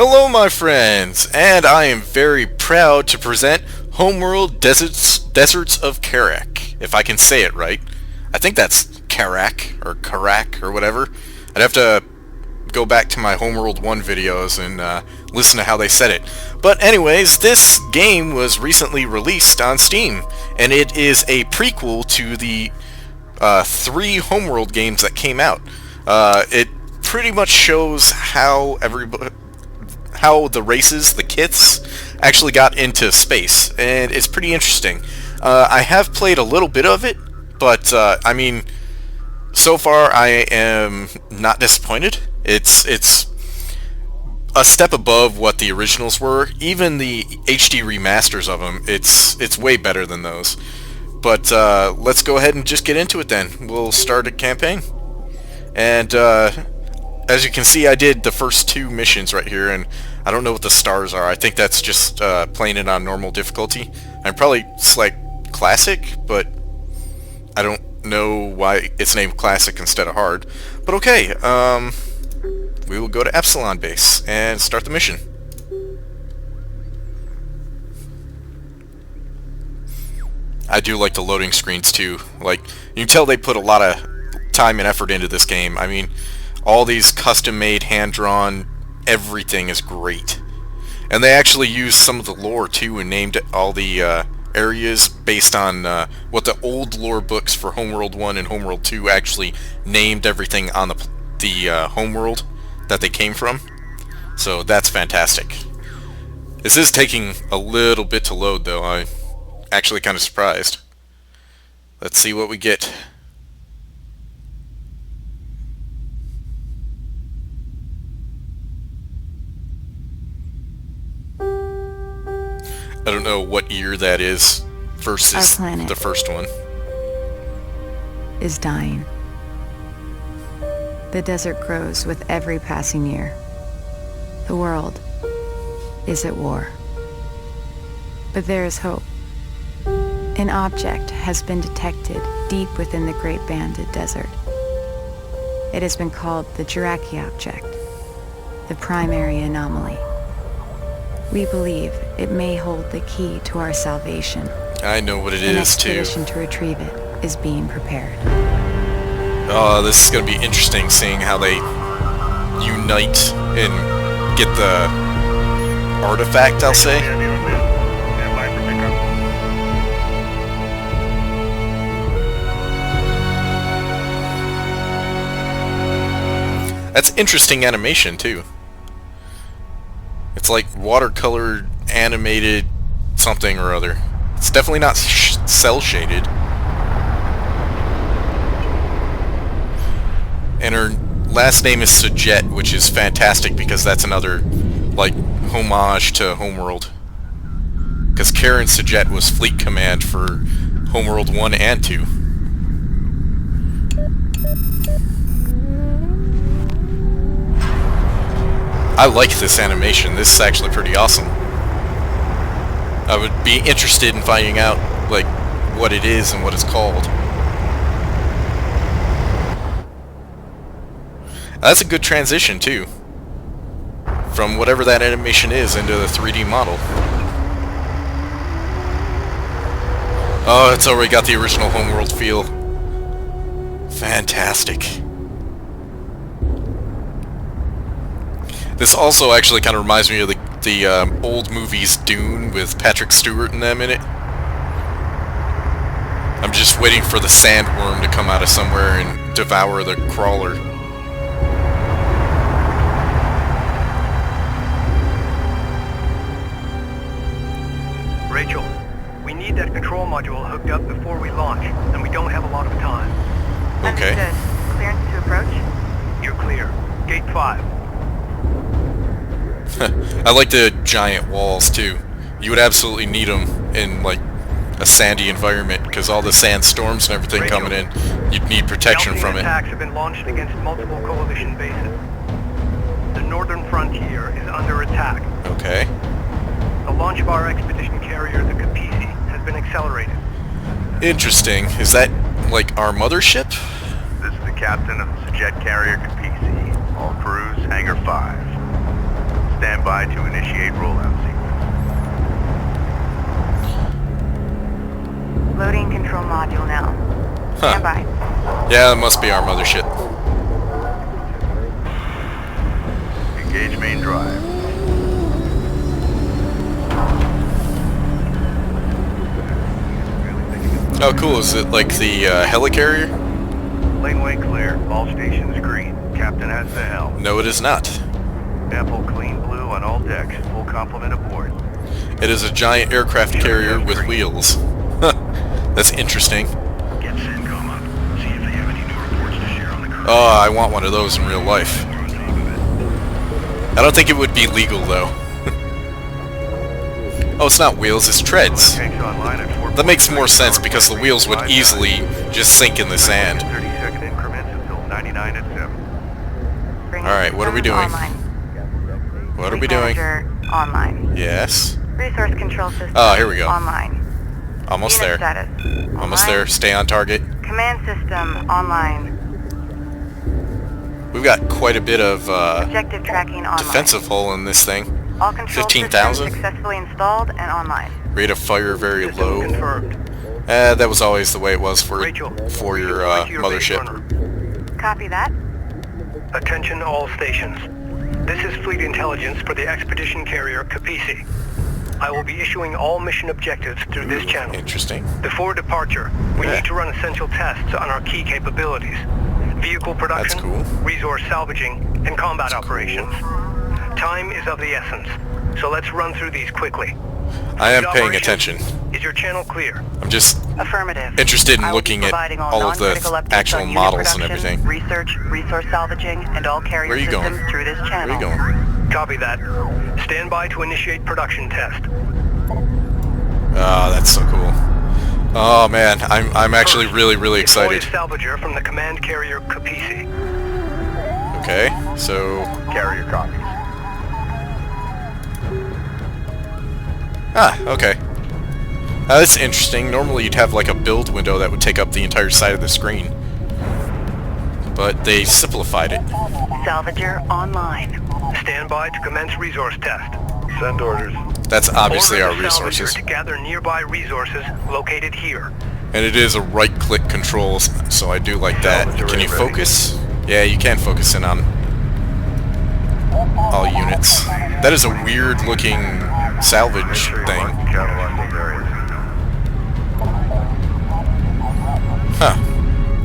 Hello, my friends, and I am very proud to present Homeworld Deserts of Kharak, if I can say it right. I think that's Kharak or whatever. I'd have to go back to my Homeworld 1 videos and listen to how they said it. But anyways, this game was recently released on Steam, and it is a prequel to the 3 Homeworld games that came out. It pretty much shows how the races, the kits, actually got into space, and it's pretty interesting. I have played a little bit of it, but I mean, so far I am not disappointed. It's a step above what the originals were. Even the HD remasters of them, it's way better than those. But let's go ahead and just get into it then. We'll start a campaign. And as you can see, I did the first 2 missions right here, and I don't know what the stars are. I think that's just playing it on normal difficulty. I'm probably select classic, but I don't know why it's named classic instead of hard. But okay, we will go to Epsilon base and start the mission. I do like the loading screens too. Like, you can tell they put a lot of time and effort into this game. I mean, all these custom-made, hand-drawn, everything is great. And they actually used some of the lore too and named all the areas based on what the old lore books for Homeworld 1 and Homeworld 2 actually named everything on the homeworld that they came from. So that's fantastic. This is taking a little bit to load though. I'm actually kind of surprised. Let's see what we get. I don't know what year that is versus the first one. Is dying. The desert grows with every passing year. The world is at war. But there is hope. An object has been detected deep within the Great Banded Desert. It has been called the Jiraki object, the primary anomaly. We believe it may hold the key to our salvation. I know what it is too. An expedition to retrieve it is being prepared. Oh, this is going to be interesting seeing how they unite and get the artifact, I'll say. That's interesting animation too. It's like watercolor animated something or other. It's definitely not cell shaded. And her last name is Sujet, which is fantastic because that's another like homage to Homeworld. Because Karen Sujet was Fleet Command for Homeworld 1 and 2. I like this animation. This is actually pretty awesome. I would be interested in finding out like what it is and what it's called. That's a good transition too, from whatever that animation is into the 3D model. Oh, it's already got the original Homeworld feel. Fantastic. This also actually kind of reminds me of the old movies Dune with Patrick Stewart and them in it. I'm just waiting for the sandworm to come out of somewhere and devour the crawler. Rachel, we need that control module hooked up before we launch, and we don't have a lot of time. Okay. Understood. Clearance to approach? You're clear. Gate 5. I like the giant walls too. You would absolutely need them in like a sandy environment because all the sandstorms and everything coming in, you'd need protection from it. Attacks have been launched against multiple coalition bases. The northern frontier is under attack. Okay. The launch of our expedition carrier, the Capisi, has been accelerated. Interesting. Is that like our mothership? This is the captain of the jet carrier Capisi. All crews, Hangar 5. Stand by to initiate rollout sequence. Loading control module now. Stand by. Yeah, that must be our mothership. Engage main drive. Oh, cool. Is it like the helicarrier? Laneway clear. All stations green. Captain has the helm. No, it is not. Ample clean blue on all decks. Full complement aboard. It is a giant aircraft carrier with wheels. That's interesting. Get CENTCOM up. See if they have any new reports to share on the crew. Oh, I want one of those in real life. I don't think it would be legal, though. Oh, it's not wheels, it's treads. That makes more sense because the wheels would easily just sink in the sand. 30-second increments until 99 at 7. Alright, what are we doing? What are we doing? Online. Yes. Resource control system. Oh, here we go. Online. Almost Unit there. Status. Almost Online. there. Stay on target. Command system online. We've got quite a bit of Objective tracking online. defensive hull in this thing. All control 15,000? systems successfully installed and online. Rate of fire very System low. confirmed. That was always the way it was for Rachel, your right to your base mothership. runner. Copy that. Attention all stations. This is fleet intelligence for the expedition carrier Capisi. I will be issuing all mission objectives through this channel. Interesting. Before departure, we need to run essential tests on our key capabilities. Vehicle production, That's cool. resource salvaging, and combat operations. Time is of the essence, so let's run through these quickly. I am Fleet paying operations, attention. Is your channel clear? I'm just Affirmative. interested in I will looking be at providing all of the non-critical updates actual on unit models and production, everything. Research, resource salvaging, and all carrier Where are you systems going? through this Where channel. are you going? Copy that. Stand by to initiate production test. Oh, that's so cool. Oh man, I'm actually really excited. Deploy a salvager from the command carrier Capisi. Okay, so Carrier copies. okay. That's interesting. Normally you'd have like a build window that would take up the entire side of the screen. But they simplified it. Salvager online. Stand by to commence resource test. Send orders. That's obviously Order our the salvager resources. to gather nearby resources located here. And it is a right-click controls, so I do like that. Salvage Can you array ready. focus? Yeah, you can focus in on all units. That is a weird-looking salvage thing. Catalog areas. Huh.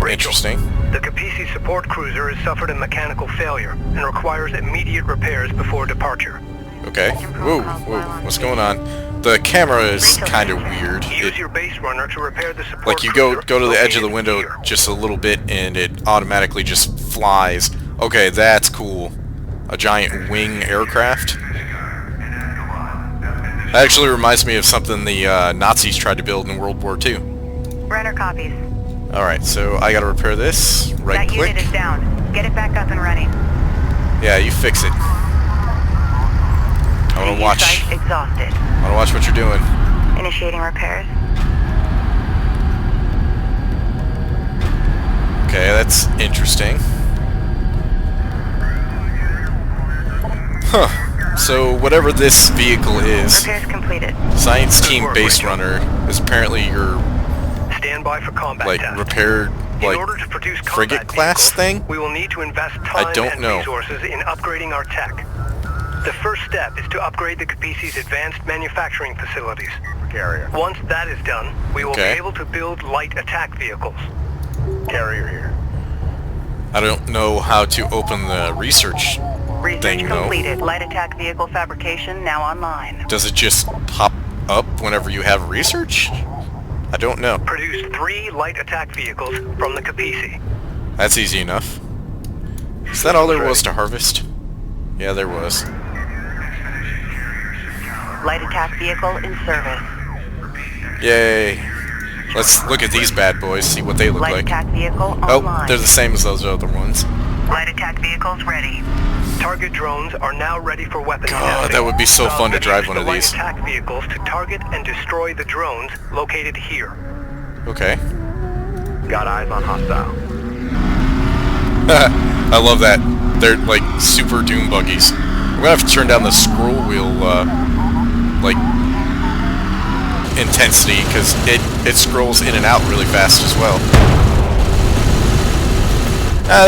Rachel, Interesting. the Capisi support cruiser has suffered a mechanical failure and requires immediate repairs before departure. Okay. Whoa, what's going on? The camera is kind of weird. Use your base runner to repair the support Like you go cruiser to the edge of the located window here. just a little bit and it automatically just flies. Okay, that's cool. A giant wing aircraft. That actually reminds me of something the Nazis tried to build in World War II. Runner copies. Alright, so I gotta repair this. Right That click. unit is down. Get it back up and running. Yeah, you fix it. I wanna Preview watch. site exhausted. I wanna watch what you're doing. Initiating repairs. Okay, that's interesting. Huh. So whatever this vehicle is, Repairs completed. Science Good Team work, Base Rachel. Runner is apparently your Stand by for combat like test. repaired In like order to produce frigate combat class vehicles, thing? we will need to invest time don't and know. resources in upgrading our tech. The first step is to upgrade the Capisi's advanced manufacturing facilities. Carrier. Once that is done, we will Okay. be able to build light attack vehicles. Carrier here. I don't know how to open the research Research thing though. completed. Light attack vehicle fabrication now online. Does it just pop up whenever you have research? I don't know. Produce 3 light attack vehicles from the Capisi. That's easy enough. Is that all there was to harvest? Yeah, there was. Light attack vehicle in service. Yay. Let's look at these bad boys, see what they look Light like. attack vehicle Oh, online. they're the same as those other ones. Light attack vehicles ready. Target drones are now ready for weapon God, testing. that would be so fun to Let's drive use one the of light these. attack vehicles to target and destroy the drones located here. Okay. Got eyes on hostile. I love that. They're like super doom buggies. gonna have to turn down the scroll wheel, like, intensity, because it scrolls in and out really fast as well.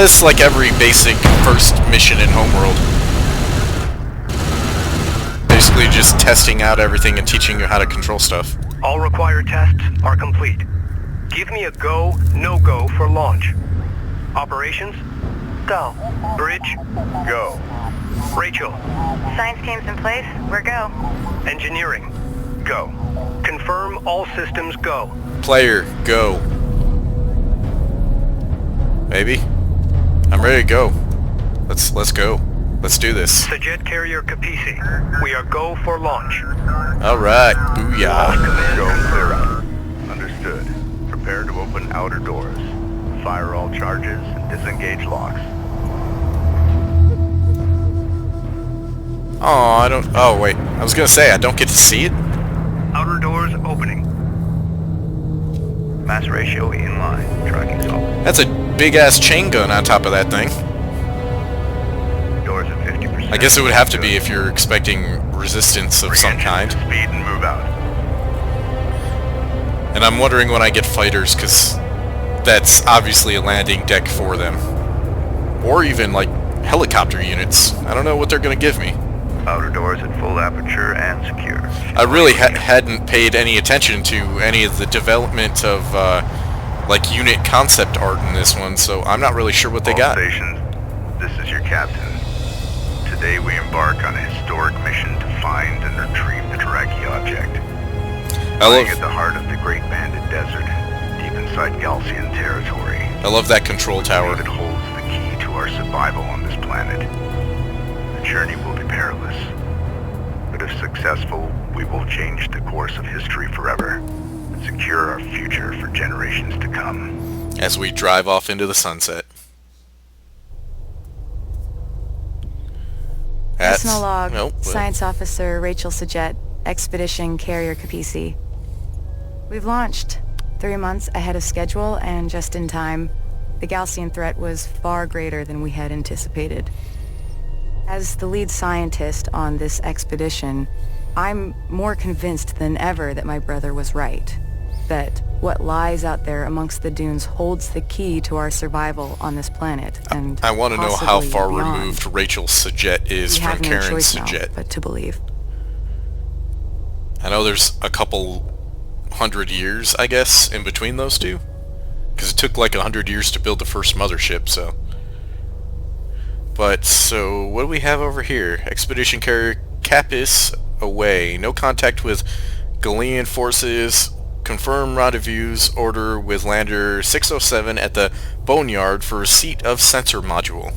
This is like every basic first mission in Homeworld. Basically just testing out everything and teaching you how to control stuff. All required tests are complete. Give me a go, no-go for launch. Operations? Go. Bridge? Go. Rachel? Science team's in place. We're go. Engineering? Go. Confirm all systems go. Player, go. Maybe? I'm ready to go. Let's go. Let's do this. Jet carrier Capisi. We are go for launch. Alright, booyah. Command Go confirmed. clear out. Understood. Prepare to open outer doors. Fire all charges and disengage locks. Oh, I don't... Oh, wait. I was gonna say, I don't get to see it? Outer doors opening. Mass ratio in line. Tracking solid. That's a big-ass chain gun on top of that thing. Doors at 50%. I guess it would have to be if you're expecting resistance of some Engines kind. to speed and move out. And I'm wondering when I get fighters, because that's obviously a landing deck for them. Or even, like, helicopter units. I don't know what they're gonna give me. Outer doors at full aperture and secure. I really hadn't paid any attention to any of the development of, like, unit concept art in this one, so I'm not really sure what they All got. stations, this is your captain. Today we embark on a historic mission to find and retrieve the Kharaki object. Lying at the heart of the Great Banded Desert, deep inside Galcian territory. I love that control tower. It holds the key to our survival on this planet. The journey will be perilous, but if successful, we will change the course of history forever and secure our future for generations to come. As we drive off into the sunset. Personal log, Nope. Science Officer Rachel Sajet, Expedition Carrier Capisi. We've launched 3 months ahead of schedule and just in time. The Galcian threat was far greater than we had anticipated. As the lead scientist on this expedition, I'm more convinced than ever that my brother was right. That what lies out there amongst the dunes holds the key to our survival on this planet, and I want to know how possibly far beyond. removed Rachel Sajet is We from have no Karen choice now Sajet. but to believe. I know there's a couple 100 years, I guess, in between those two. Because it took like 100 years to build the first mothership, so... But, so, what do we have over here? Expedition Carrier Capis away. No contact with Galilean forces. Confirm rendezvous order with lander 607 at the Boneyard for receipt of sensor module.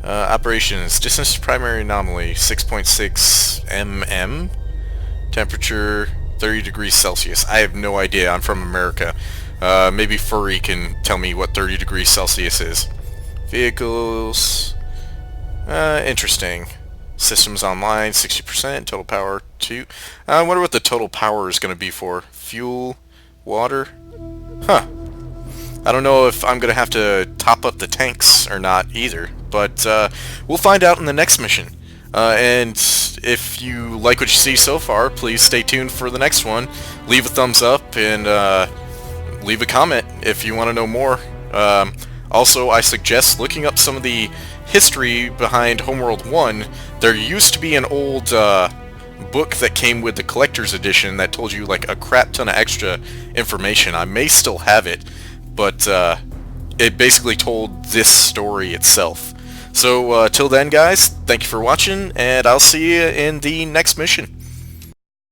Operations. Distance to primary anomaly 6.6 mm. Temperature 30 degrees Celsius. I have no idea. I'm from America. Maybe Furry can tell me what 30 degrees Celsius is. Vehicles... interesting. Systems online, 60%. Total power, 2. I wonder what the total power is going to be for. Fuel, water. Huh. I don't know if I'm going to have to top up the tanks or not either. But we'll find out in the next mission. And if you like what you see so far, please stay tuned for the next one. Leave a thumbs up and leave a comment if you want to know more. Also, I suggest looking up some of the history behind Homeworld 1. There used to be an old book that came with the collector's edition that told you like a crap ton of extra information. I may still have it, but it basically told this story itself. So till then, guys, thank you for watching, and I'll see you in the next mission.